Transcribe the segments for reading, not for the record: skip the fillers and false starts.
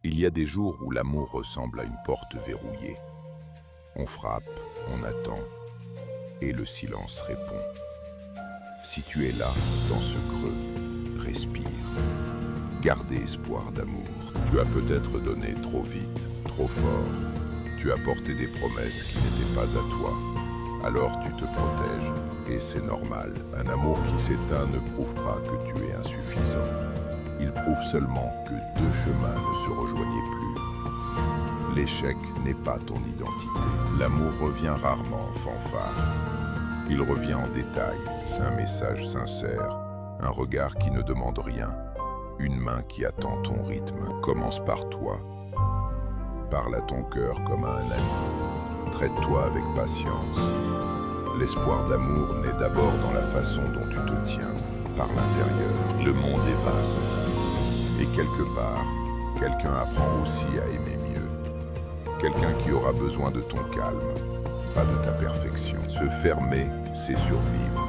Il y a des jours où l'amour ressemble à une porte verrouillée. On frappe, on attend, et le silence répond. Si tu es là, dans ce creux, respire. Gardez espoir d'amour. Tu as peut-être donné trop vite, trop fort. Tu as porté des promesses qui n'étaient pas à toi. Alors tu te protèges, et c'est normal. Un amour qui s'éteint ne prouve pas que tu es insuffisant. Il prouve seulement que deux chemins ne se rejoignaient plus. L'échec n'est pas ton identité. L'amour revient rarement en fanfare. Il revient en détail, un message sincère, un regard qui ne demande rien, une main qui attend ton rythme. Commence par toi. Parle à ton cœur comme à un ami. Traite-toi avec patience. L'espoir d'amour naît d'abord dans la façon dont tu te tiens, par l'intérieur. Le monde est vaste. Et quelque part, quelqu'un apprend aussi à aimer mieux. Quelqu'un qui aura besoin de ton calme, pas de ta perfection. Se fermer, c'est survivre.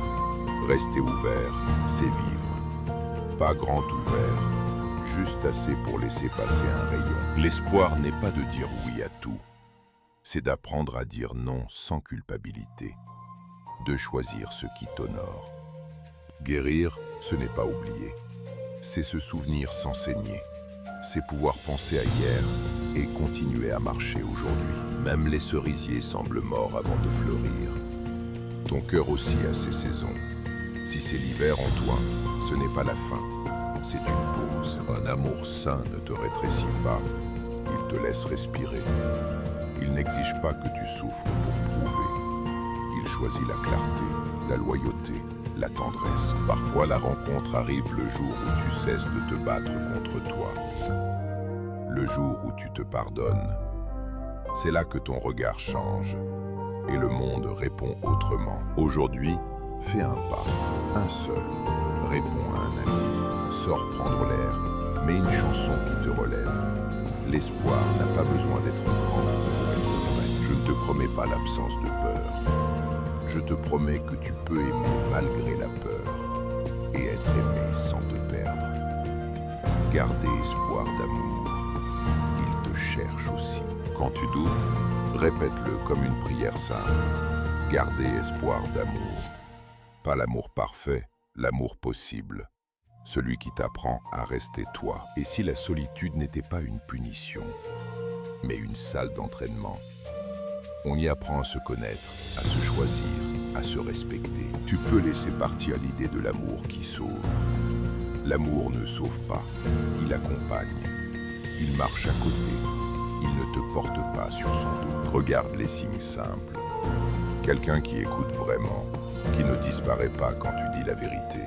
Rester ouvert, c'est vivre. Pas grand ouvert, juste assez pour laisser passer un rayon. L'espoir n'est pas de dire oui à tout. C'est d'apprendre à dire non sans culpabilité. De choisir ce qui t'honore. Guérir, ce n'est pas oublier. C'est se souvenir sans saigner. C'est pouvoir penser à hier et continuer à marcher aujourd'hui. Même les cerisiers semblent morts avant de fleurir. Ton cœur aussi a ses saisons. Si c'est l'hiver en toi, ce n'est pas la fin, c'est une pause. Un amour sain ne te rétrécit pas, il te laisse respirer. Il n'exige pas que tu souffres pour prouver. Il choisit la clarté, la loyauté, la tendresse. Parfois, la rencontre arrive le jour où tu cesses de te battre contre toi. Le jour où tu te pardonnes. C'est là que ton regard change et le monde répond autrement. Aujourd'hui, fais un pas, un seul. Réponds à un ami. Sors prendre l'air, mets une chanson qui te relève. L'espoir n'a pas besoin d'être grand pour être vrai. Je ne te promets pas l'absence de peur. Je te promets que tu peux aimer malgré la peur et être aimé sans te perdre. Gardez espoir d'amour. Il te cherche aussi. Quand tu doutes, répète-le comme une prière simple. Gardez espoir d'amour. Pas l'amour parfait, l'amour possible. Celui qui t'apprend à rester toi. Et si la solitude n'était pas une punition, mais une salle d'entraînement? On y apprend à se connaître, à se choisir, à se respecter. Tu peux laisser partir l'idée de l'amour qui sauve. L'amour ne sauve pas, il accompagne. Il marche à côté, il ne te porte pas sur son dos. Regarde les signes simples. Quelqu'un qui écoute vraiment, qui ne disparaît pas quand tu dis la vérité.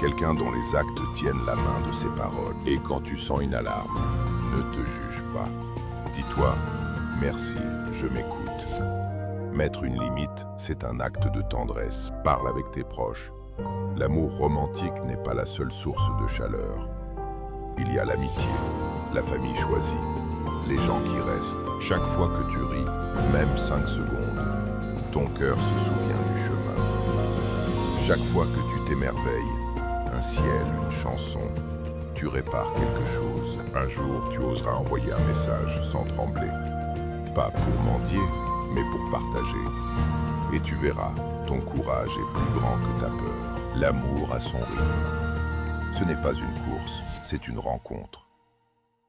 Quelqu'un dont les actes tiennent la main de ses paroles. Et quand tu sens une alarme, ne te juge pas. Dis-toi, merci, je m'écoute. Mettre une limite, c'est un acte de tendresse. Parle avec tes proches. L'amour romantique n'est pas la seule source de chaleur. Il y a l'amitié, la famille choisie, les gens qui restent. Chaque fois que tu ris, même 5 secondes, ton cœur se souvient du chemin. Chaque fois que tu t'émerveilles, un ciel, une chanson, tu répares quelque chose. Un jour, tu oseras envoyer un message sans trembler. Pas pour mendier, mais pour partager. Et tu verras, ton courage est plus grand que ta peur. L'amour a son rythme. Ce n'est pas une course, c'est une rencontre.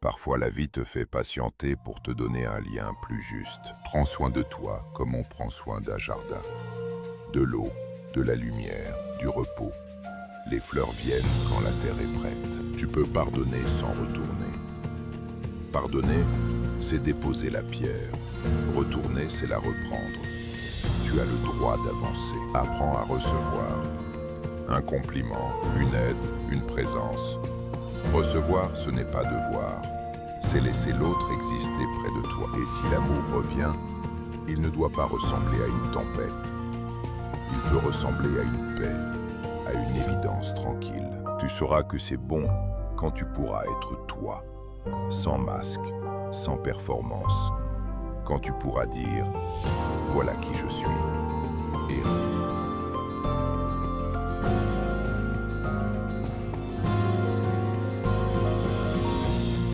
Parfois, la vie te fait patienter pour te donner un lien plus juste. Prends soin de toi comme on prend soin d'un jardin. De l'eau, de la lumière, du repos. Les fleurs viennent quand la terre est prête. Tu peux pardonner sans retourner. Pardonner, c'est déposer la pierre. Retourner, c'est la reprendre. Tu as le droit d'avancer. Apprends à recevoir. Un compliment, une aide, une présence. Recevoir, ce n'est pas devoir. C'est laisser l'autre exister près de toi. Et si l'amour revient, il ne doit pas ressembler à une tempête. Il peut ressembler à une paix, à une évidence tranquille. Tu sauras que c'est bon quand tu pourras être toi, sans masque, sans performance. Quand tu pourras dire « Voilà qui je suis » et